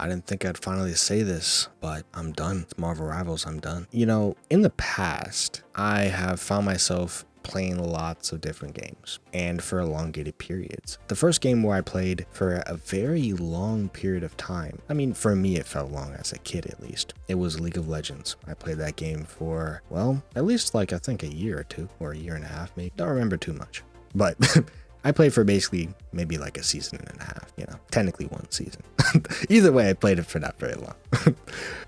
I didn't think I'd finally say this, but I'm done. It's Marvel Rivals, I'm done. You know, in the past, I have found myself playing lots of different games and for elongated periods. The first game where I played for a very long period of time, I mean, for me, it felt long as a kid at least. It was League of Legends. I played that game for, well, at least like I think a year or two or a year and a half, maybe. Don't remember too much, but I played for basically maybe like a season and a half, you know, technically one season. Either way, I played it for not very long.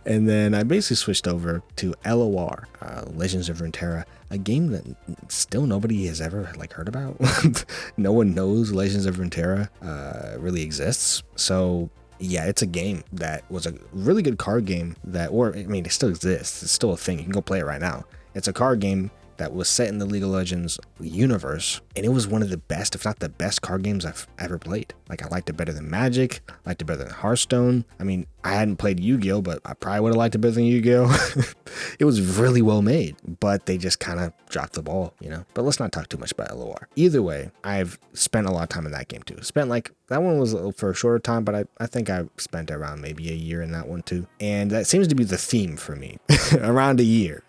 And then I basically switched over to LOR, Legends of Runeterra, a game that still nobody has ever like heard about. No one knows Legends of Runeterra really exists. So yeah, it's a game that was a really good card game that, or I mean, it still exists. It's still a thing. You can go play it right now. It's a card game that was set in the League of Legends universe, and it was one of the best, if not the best card games I've ever played. Like, I liked it better than Magic, liked it better than Hearthstone. I mean, I hadn't played Yu-Gi-Oh, but I probably would have liked it better than Yu-Gi-Oh. It was really well made, but they just kind of dropped the ball, you know? But let's not talk too much about LOR. Either way, I've spent a lot of time in that game too. Spent like, that one was for a shorter time, but I think I spent around maybe a year in that one too. And that seems to be the theme for me. Around a year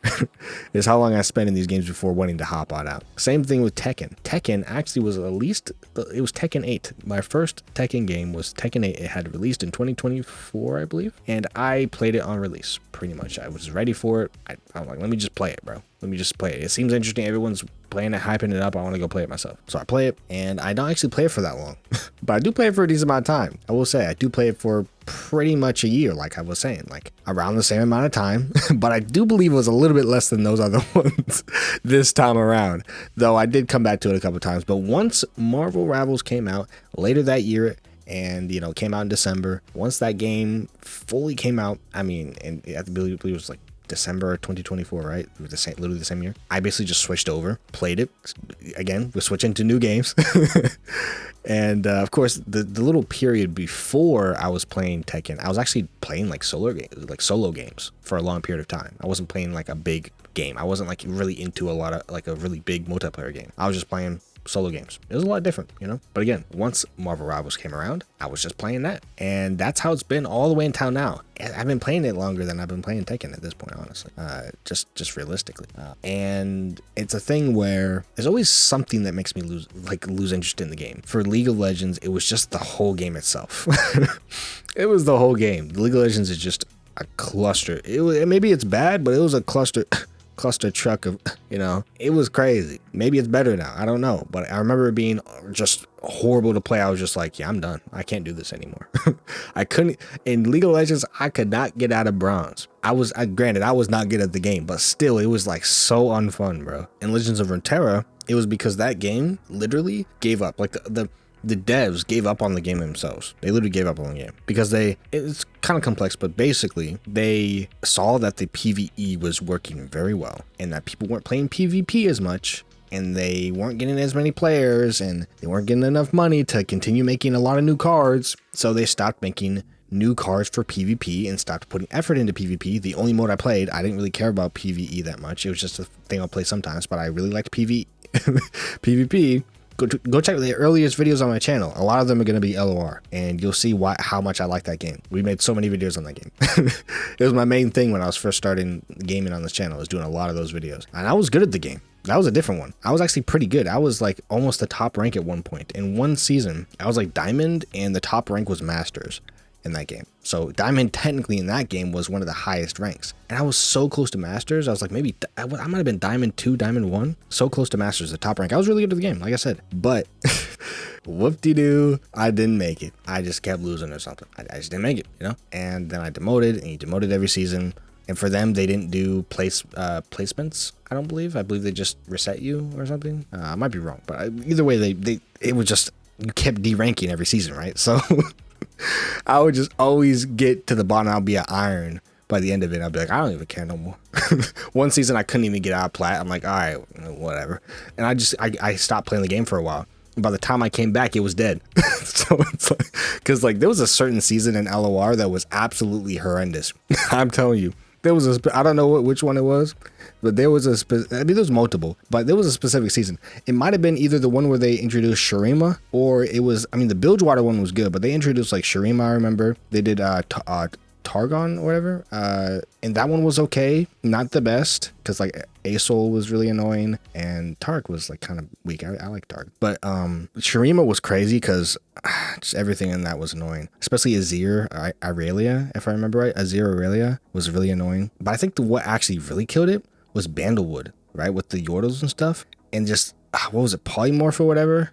is how long I spent in these games before wanting to hop on out. Same thing with Tekken. Tekken actually was at least, it was Tekken 8. My first Tekken game was Tekken 8. It had released in 2024, I believe. And I played it on release, pretty much. I was ready for it. I'm like, let me just play it, bro. Let me just play it. It seems interesting. Everyone's playing it, hyping it up. I want to go play it myself. So I play it, and I don't actually play it for that long. But I do play it for a decent amount of time. I will say, I do play it for pretty much a year, like I was saying, like around the same amount of time. But I do believe it was a little bit less than those other ones this time around. Though I did come back to it a couple times. But once Marvel Rivals came out later that year, and you know, came out in December, once that game fully came out, I mean, and I believe it was like December 2024, right? It was literally the same year. I basically just switched over, played it again. We're switching to new games. And of course, the little period before I was playing Tekken, I was actually playing like solo games for a long period of time. I wasn't playing like a big game. I wasn't like really into a lot of like a really big multiplayer game. I was just playing solo games. It was a lot different, you know? But again, once Marvel Rivals came around, I was just playing that. And that's how it's been all the way until now. I've been playing it longer than I've been playing Tekken at this point, honestly. Just realistically. And it's a thing where there's always something that makes me lose interest in the game. For League of Legends, it was just the whole game itself. It was the whole game. League of Legends is just a cluster. Maybe it's bad, but it was a cluster truck of, you know, it was crazy. Maybe it's better now, I don't know, but I remember it being just horrible to play. I was just like, yeah, I'm done. I can't do this anymore. I couldn't, in League of Legends, I could not get out of bronze. Granted, I was not good at the game, but still, it was like so unfun, bro. In Legends of Runeterra, it was because that game literally gave up. Like the devs gave up on the game themselves. They literally gave up on the game because it's kind of complex, but basically they saw that the PvE was working very well and that people weren't playing PvP as much, and they weren't getting as many players, and they weren't getting enough money to continue making a lot of new cards. So they stopped making new cards for PvP and stopped putting effort into PvP. The only mode I played, I didn't really care about PvE that much. It was just a thing I'll play sometimes, but I really liked PvP. Go check the earliest videos on my channel. A lot of them are going to be LOR, and you'll see how much I like that game. We made so many videos on that game. It was my main thing when I was first starting gaming on this channel. I was doing a lot of those videos, and I was good at the game. That was a different one. I was actually pretty good. I was like almost the top rank at one point. In one season, I was like Diamond, and the top rank was Masters in that game. So Diamond technically in that game was one of the highest ranks. And I was so close to Masters. I was like, maybe I might have been Diamond 2, Diamond 1. So close to Masters, the top rank. I was really good at the game, like I said. But whoop-de-doo, I didn't make it. I just kept losing or something. I just didn't make it, you know? And then I demoted, and you demoted every season. And for them, they didn't do placements, I don't believe. I believe they just reset you or something. I might be wrong. But either way, it was just, you kept deranking every season, right? So I would just always get to the bottom. I'll be at iron by the end of it. I'll be like, I don't even care no more. One season, I couldn't even get out of plat. I'm like, all right, whatever. And I stopped playing the game for a while. And by the time I came back, it was dead. So it's like, because like there was a certain season in LOR that was absolutely horrendous. I'm telling you, There was I don't know which one it was, but there was I mean, there was multiple, but there was a specific season. It might have been either the one where they introduced Shurima, or it was, I mean, the Bilgewater one was good, but they introduced like Shurima, I remember. They did Targon or whatever, and that one was okay, not the best, because like Asol was really annoying and Tark was like kind of weak. I like Tark, but Shurima was crazy because just everything in that was annoying, especially Azir Irelia, if I remember right. Azir Irelia was really annoying, but I think what actually really killed it was Bandlewood, right, with the Yordles and stuff, and just what was it, Polymorph or whatever.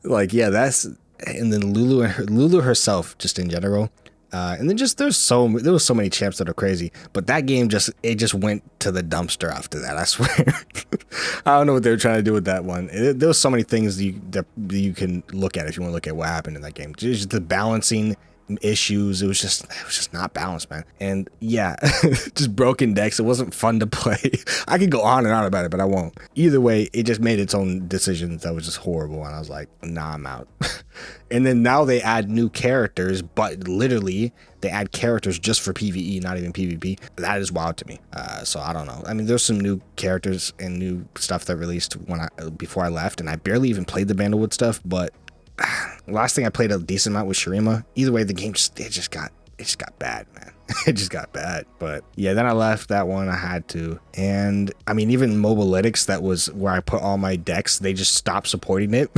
Like, yeah, that's, and then Lulu herself, just in general. And then just there was so many champs that are crazy, but that game just went to the dumpster after that. I swear. I don't know what they were trying to do with that one. There was so many things that you can look at if you want to look at what happened in that game. Just the balancing issues. It was just not balanced, man. And yeah, just broken decks. It wasn't fun to play. I could go on and on about it, but I won't. Either way, it just made its own decisions that was just horrible, and I was like, nah, I'm out. And then now they add new characters, but literally they add characters just for PvE, not even PvP. That is wild to me. So I don't know. I mean, there's some new characters and new stuff that released before I left, and I barely even played the Bandlewood stuff, but last thing I played a decent amount was Shurima. Either way, the game it just got bad, man. It just got bad. But yeah, then I left that one. I had to. And I mean, even Mobalytics, that was where I put all my decks, they just stopped supporting it.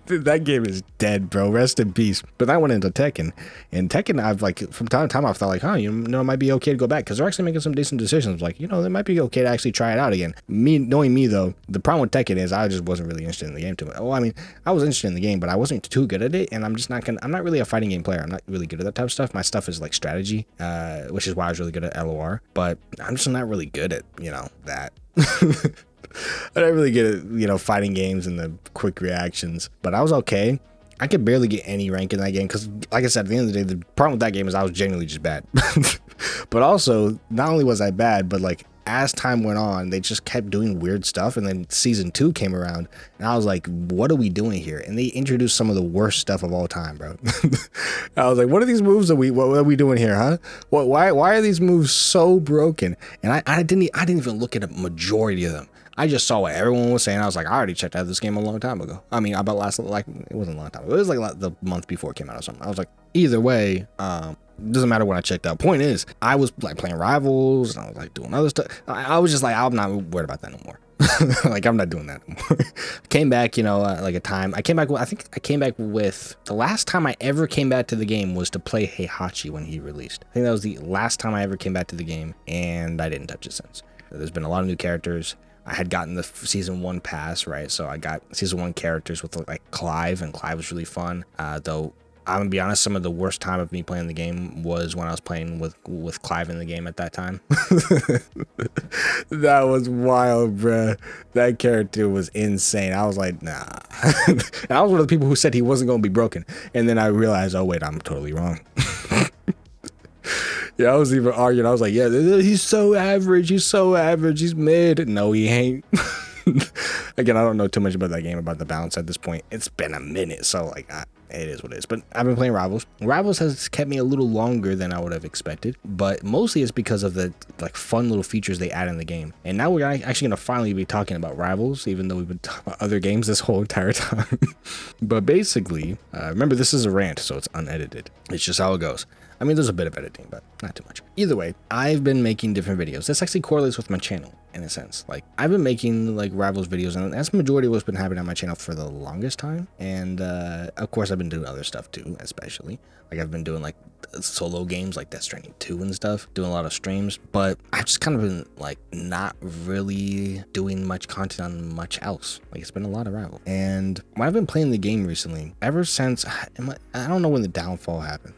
That game is dead, bro. Rest in peace. But I went into Tekken, and Tekken, I've like, from time to time, I thought like, you know, it might be okay to go back, because they're actually making some decent decisions. Like, you know, it might be okay to actually try it out again. Knowing me though, the problem with Tekken is I just wasn't really interested in the game too much. Well, I mean, I was interested in the game, but I wasn't too good at it, and I'm not really a fighting game player. I'm not really good at that type of stuff. My stuff is like strategy, which is why I was really good at LOR, but I'm just not really good at, you know, that. I don't really get it, you know, fighting games and the quick reactions, but I was okay. I could barely get any rank in that game because, like I said, at the end of the day, the problem with that game is I was genuinely just bad. But also, not only was I bad, but like as time went on, they just kept doing weird stuff, and then season 2 came around, and I was like, what are we doing here? And they introduced some of the worst stuff of all time, bro. I was like, what are these moves what are we doing here, huh? Why are these moves so broken? And I didn't even look at a majority of them. I just saw what everyone was saying. I was like, I already checked out this game a long time ago. I mean, about it wasn't a long time ago. It was like the month before it came out or something. I was like, either way, doesn't matter when I checked out. Point is, I was like playing Rivals, and I was like doing other stuff. I was just like, I'm not worried about that no more. Like, I'm not doing that no more. I came back, you know, like a time. I came back with the last time I ever came back to the game was to play Heihachi when he released. I think that was the last time I ever came back to the game, and I didn't touch it since. There's been a lot of new characters. I had gotten the season 1 pass, right? So I got season 1 characters with like Clive, and Clive was really fun. Though I'm gonna be honest, some of the worst time of me playing the game was when I was playing with Clive in the game at that time. That was wild, bruh. That character was insane. I was like, nah. And I was one of the people who said he wasn't gonna be broken, and then I realized, oh wait, I'm totally wrong. Yeah, I was even arguing. I was like, yeah, he's so average. He's so average. He's mid. No, he ain't. Again, I don't know too much about that game, about the balance at this point. It's been a minute, so like, it is what it is. But I've been playing Rivals. Rivals has kept me a little longer than I would have expected, but mostly it's because of the like fun little features they add in the game. And now we're actually gonna finally be talking about Rivals, even though we've been talking about other games this whole entire time. But basically, remember, this is a rant, so it's unedited. It's just how it goes. I mean, there's a bit of editing, but not too much. Either way, I've been making different videos. This actually correlates with my channel in a sense. Like, I've been making like Rivals videos, and that's the majority of what's been happening on my channel for the longest time. And of course, I've been doing other stuff too, especially. Like, I've been doing like solo games like Death Stranding 2 and stuff, doing a lot of streams, but I've just kind of been like not really doing much content on much else. Like, it's been a lot of Rival. And when I've been playing the game recently, ever since, I don't know when the downfall happened,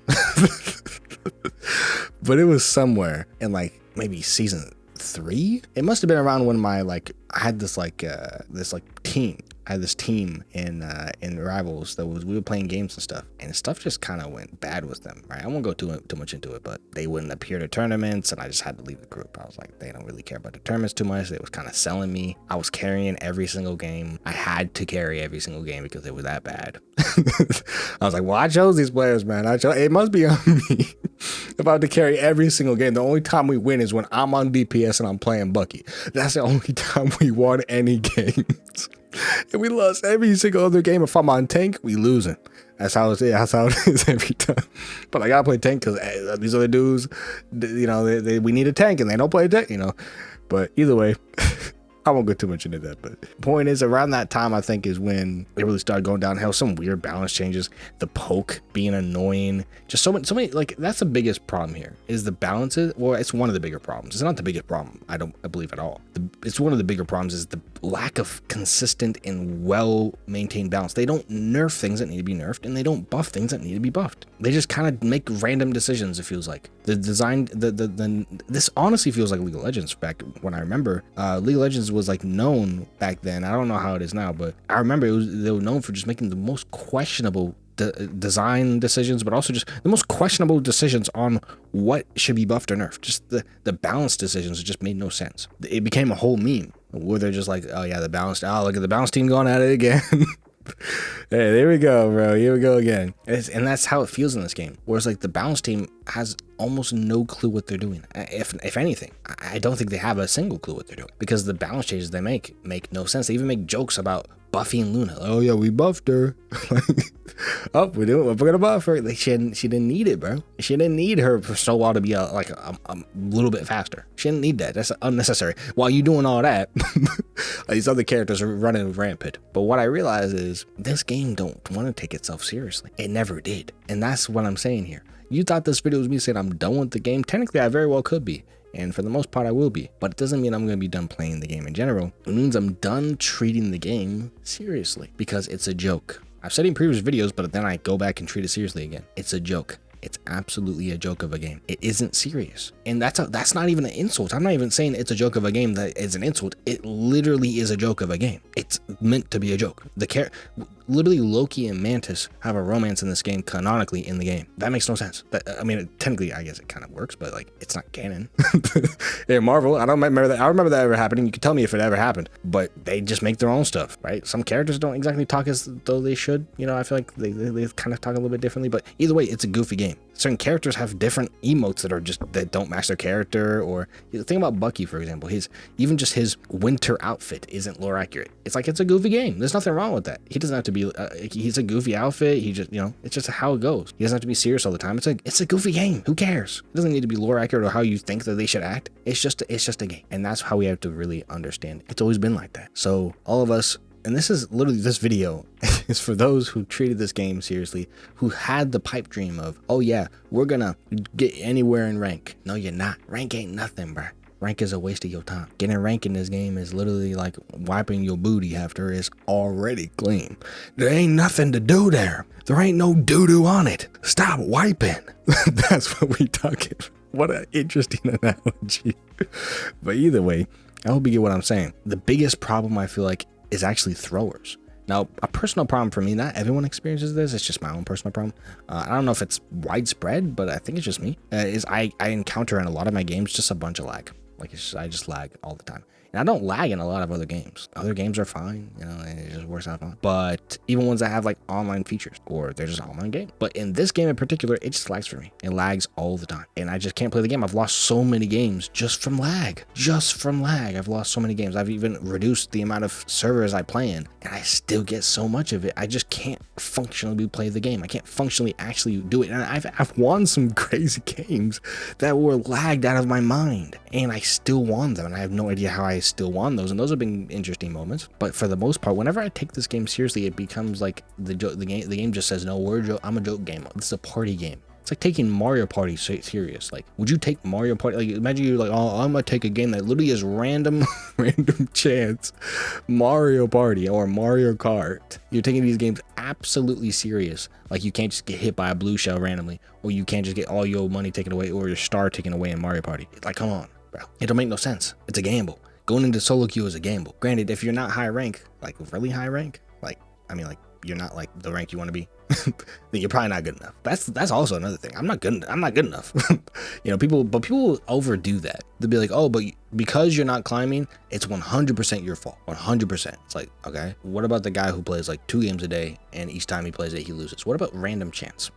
but it was somewhere in like maybe season 3. It must have been around when I had this team. I had this team in Rivals that we were playing games and stuff, and stuff just kind of went bad with them, right? I won't go too much into it, but they wouldn't appear to tournaments, and I just had to leave the group. I was like, they don't really care about the tournaments too much. They was kind of selling me. I was carrying every single game. I had to carry every single game because they were that bad. I was like, well, I chose these players, man. It must be on me. about to carry every single game. The only time we win is when I'm on DPS and I'm playing Bucky. That's the only time we won any games. And we lost every single other game. If I'm on tank, we losing. That's how it is. That's how it is every time. But I gotta play tank because these other dudes, you know, we need a tank and they don't play tank, you know. But either way, I won't go too much into that. But the point is, around that time, I think, is when it really started going downhill. Some weird balance changes, the poke being annoying, just so many. Like, that's the biggest problem here. Is the balances? Well, it's one of the bigger problems. It's not the biggest problem. I believe at all. It's one of the bigger problems is the lack of consistent and well-maintained balance. They don't nerf things that need to be nerfed, and they don't buff things that need to be buffed. They just kind of make random decisions. It feels like the design. This honestly feels like League of Legends back when I remember. League of Legends was like known back then. I don't know how it is now, but I remember they were known for just making the most questionable design decisions, but also just the most questionable decisions on what should be buffed or nerfed. Just the balance decisions just made no sense. It became a whole meme where they're just like, oh yeah, the balance. Oh, look at the balance team going at it again. Hey, there we go, bro. Here we go again. And that's how it feels in this game. Whereas like the balance team has almost no clue what they're doing. If anything, I don't think they have a single clue what they're doing, because the balance changes they make no sense. They even make jokes about Buffy and Luna. Oh yeah, we buffed her. We're gonna buff her. Like, she didn't need it, bro. She didn't need her for so while to be a little bit faster. She didn't need that. That's unnecessary. While you doing all that, these other characters are running rampant. But what I realize is this game don't want to take itself seriously. It never did, and that's what I'm saying here. You thought this video was me saying I'm done with the game. Technically, I very well could be. And for the most part, I will be. But it doesn't mean I'm going to be done playing the game in general. It means I'm done treating the game seriously, because it's a joke. I've said it in previous videos, but then I go back and treat it seriously again. It's a joke. It's absolutely a joke of a game. It isn't serious. And that's not even an insult. I'm not even saying it's a joke of a game that is an insult. It literally is a joke of a game. It's meant to be a joke. Literally, Loki and Mantis have a romance in this game canonically in the game. That makes no sense. I mean, technically, I guess it kind of works, but like, it's not canon. Yeah, Marvel, I don't remember that. I remember that ever happening. You can tell me if it ever happened, but they just make their own stuff, right? Some characters don't exactly talk as though they should. You know, I feel like they kind of talk a little bit differently, but either way, it's a goofy game. Certain characters have different emotes that don't match their character. Or think about Bucky, for example. His winter outfit isn't lore accurate. It's like, it's a goofy game. There's nothing wrong with that. He doesn't have to be. He's a goofy outfit. He just, you know, it's just how it goes. He doesn't have to be serious all the time. It's a goofy game. Who cares? It doesn't need to be lore accurate or how you think that they should act. It's just a game, and that's how we have to really understand it. It's always been like that. So all of us. And this is literally, this video is for those who treated this game seriously, who had the pipe dream of, oh yeah, we're gonna get anywhere in rank. No, you're not. Rank ain't nothing, bruh. Rank is a waste of your time. Getting rank in this game is literally like wiping your booty after it's already clean. There ain't nothing to do there. There ain't no doo-doo on it. Stop wiping. That's what we talking. What an interesting analogy. But either way, I hope you get what I'm saying. The biggest problem, I feel like, is actually throwers. Now, a personal problem for me, not everyone experiences this, it's just my own personal problem. I don't know if it's widespread, but I think it's just me. Is I encounter in a lot of my games just a bunch of lag. Like, I just lag all the time. And I don't lag in a lot of other games. Other games are fine, you know, it just works out fine. But even ones that have like online features, or they're just online game. But in this game in particular, it just lags for me. It lags all the time. And I just can't play the game. I've lost so many games just from lag. Just from lag, I've lost so many games. I've even reduced the amount of servers I play in, and I still get so much of it. I just can't functionally play the game. I can't functionally actually do it. And I've won some crazy games that were lagged out of my mind, and I still won them. And I have no idea how I still won those, and those have been interesting moments. But for the most part, whenever I take this game seriously, it becomes like the game just says, no, I'm a joke game. This is a party game. It's like taking Mario Party serious. Like, would you take Mario Party? Like, imagine you're like, oh, I'm gonna take a game that literally is random chance. Mario Party or Mario Kart. You're taking these games absolutely serious. Like, you can't just get hit by a blue shell randomly, or you can't just get all your money taken away or your star taken away in Mario Party. Like, come on, bro. It don't make no sense. It's a gamble. Going into solo queue is a gamble. Granted, if you're not high rank, like really high rank, like, I mean, like, you're not like the rank you want to be, then you're probably not good enough. That's also another thing. I'm not good enough. You know, people overdo that. They'll be like, oh, but because you're not climbing, it's 100% your fault. 100%. It's like, okay, what about the guy who plays like 2 games a day and each time he plays it, he loses? What about random chance?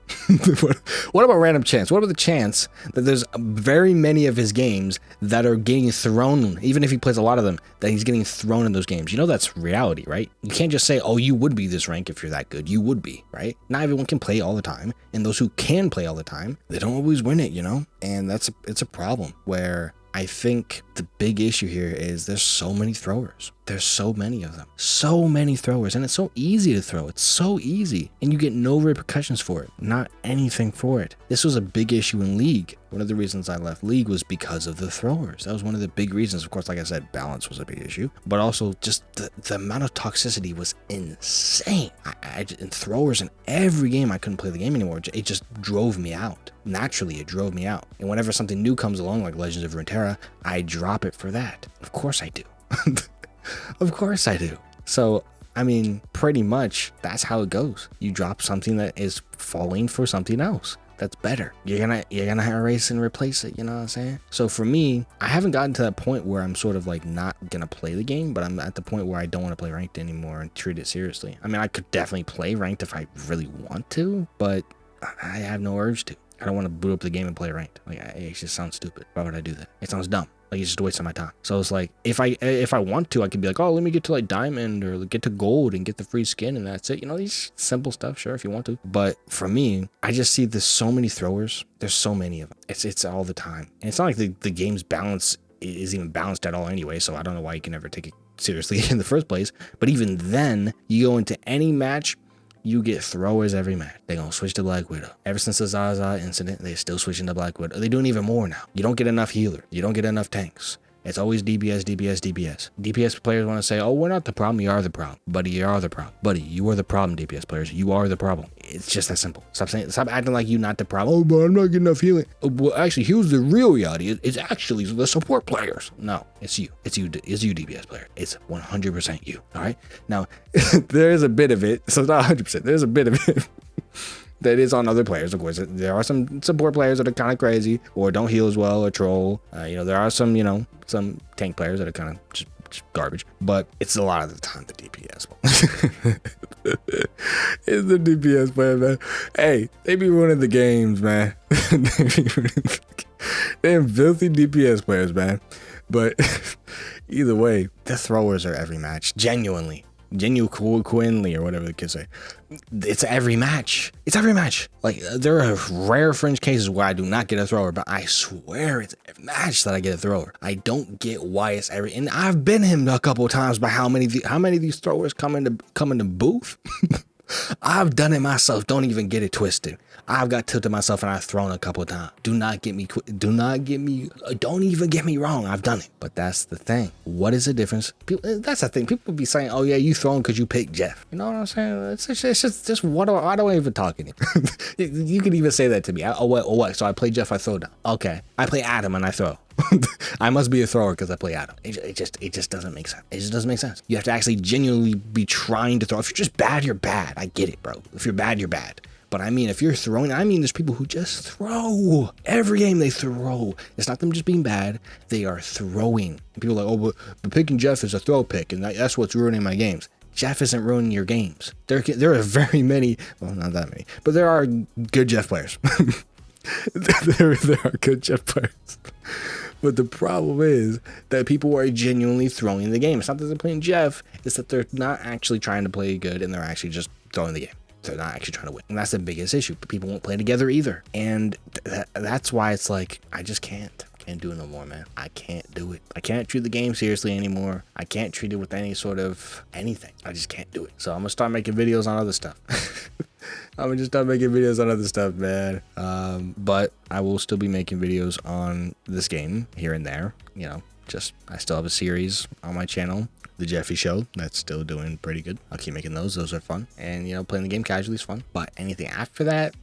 What about random chance? What about the chance that there's very many of his games that are getting thrown, even if he plays a lot of them, that he's getting thrown in those games? You know, that's reality, right? You can't just say, oh, you would be this rank if you're that good. You would be, right? Not everyone can play all the time. And those who can play all the time, they don't always win it, you know? And it's a problem where I think the big issue here is there's so many throwers. There's so many of them. So many throwers. And it's so easy to throw. It's so easy. And you get no repercussions for it. Not anything for it. This was a big issue in League. One of the reasons I left League was because of the throwers. That was one of the big reasons. Of course, like I said, balance was a big issue. But also just the amount of toxicity was insane. And throwers in every game, I couldn't play the game anymore. It just drove me out. Naturally, it drove me out. And whenever something new comes along, like Legends of Runeterra, I drop it for that. Of course I do. Of course I do. So, I mean, pretty much that's how it goes. You drop something that is falling for something else that's better. You're gonna erase and replace it, you know what I'm saying? So for me, I haven't gotten to that point where I'm sort of like not gonna play the game, but I'm at the point where I don't want to play ranked anymore and treat it seriously. I mean, I could definitely play ranked if I really want to, but I have no urge to. I don't want to boot up the game and play ranked. Like, it just sounds stupid. Why would I do that? It sounds dumb. Like, it's just a waste of my time. So it's like, if I want to, I could be like, oh, let me get to like diamond or get to gold and get the free skin and that's it. You know, these simple stuff, sure, if you want to. But for me, I just see there's so many throwers. There's so many of them. It's all the time. And it's not like the game's balance is even balanced at all anyway. So I don't know why you can ever take it seriously in the first place. But even then, you go into any match, you get throwers every match. They're going to switch to Black Widow. Ever since the Zaza incident, they're still switching to Black Widow. They're doing even more now. You don't get enough healer. You don't get enough tanks. It's always DPS, DPS, DPS. DPS players want to say, oh, we're not the problem. You are the problem. Buddy, you are the problem. Buddy, you are the problem, DPS players. You are the problem. It's just that simple. Stop acting like you're not the problem. Oh, but I'm not getting enough healing. Oh, well, actually, here's the real reality. It's actually the support players. No, it's you. It's you, DPS player. It's 100% you. All right? Now, there is a bit of it. So it's not 100%. There's a bit of it. That is on other players, of course. There are some support players that are kind of crazy or don't heal as well or troll. You know, there are some, you know, some tank players that are kind of just garbage. But it's a lot of the time the DPS. It's the DPS player, man. Hey, they be ruining the games, man. They're filthy DPS players, man. But either way, the throwers are every match. Genuinely, or whatever the kids say. It's every match. It's every match. Like, there are rare fringe cases where I do not get a thrower, but I swear it's every match that I get a thrower. I don't get why it's every, and I've been him a couple of times by how many of these throwers come into booth. I've done it myself. Don't even get it twisted. I've got tilted myself and I've thrown a couple of times. Don't even get me wrong. I've done it. But that's the thing. What is the difference? That's the thing. People be saying, oh yeah, you thrown because you picked Jeff. You know what I'm saying? It's just what do I even talk to you? You can even say that to me. Oh what? So I play Jeff, I throw down. Okay. I play Adam and I throw. I must be a thrower because I play Adam. It just doesn't make sense. It just doesn't make sense. You have to actually genuinely be trying to throw. If you're just bad, you're bad. I get it, bro. If you're bad, you're bad. But I mean, if you're throwing, there's people who just throw. Every game they throw. It's not them just being bad. They are throwing. And people are like, oh, but picking Jeff is a throw pick, and that's what's ruining my games. Jeff isn't ruining your games. There are very many, well, not that many, but there are good Jeff players. there are good Jeff players. But the problem is that people are genuinely throwing the game. It's not that they're playing Jeff. It's that they're not actually trying to play good, and they're actually just throwing the game. They're not actually trying to win. And that's the biggest issue. But people won't play together either. And that's why it's like, I just can't do it no more, man. I can't do it. I can't treat the game seriously anymore. I can't treat it with any sort of anything. I just can't do it. So I'm going to start making videos on other stuff. I'm going to just start making videos on other stuff, man. But I will still be making videos on this game here and there. You know, I still have a series on my channel. The Jeffy Show, that's still doing pretty good. I'll keep making those. Those are fun. And, you know, playing the game casually is fun. But anything after that,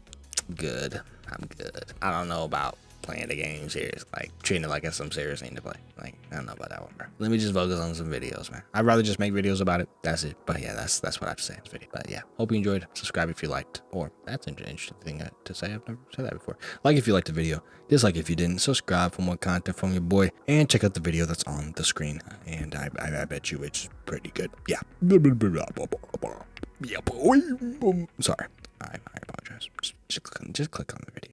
good. I'm good. I don't know about playing the game serious, like treating it like it's some serious thing to play. Like, I don't know about that one, bro. Let me just focus on some videos, man. I'd rather just make videos about it. That's it. But yeah, that's what I have to say in this video. But yeah, hope you enjoyed. Subscribe if you liked, or that's an interesting thing to say. I've never said that before. Like if you liked the video, dislike if you didn't. Subscribe for more content from your boy, and check out the video that's on the screen. And I bet you it's pretty good. Yeah. Yeah, boy. Sorry. I apologize. Just click on the video.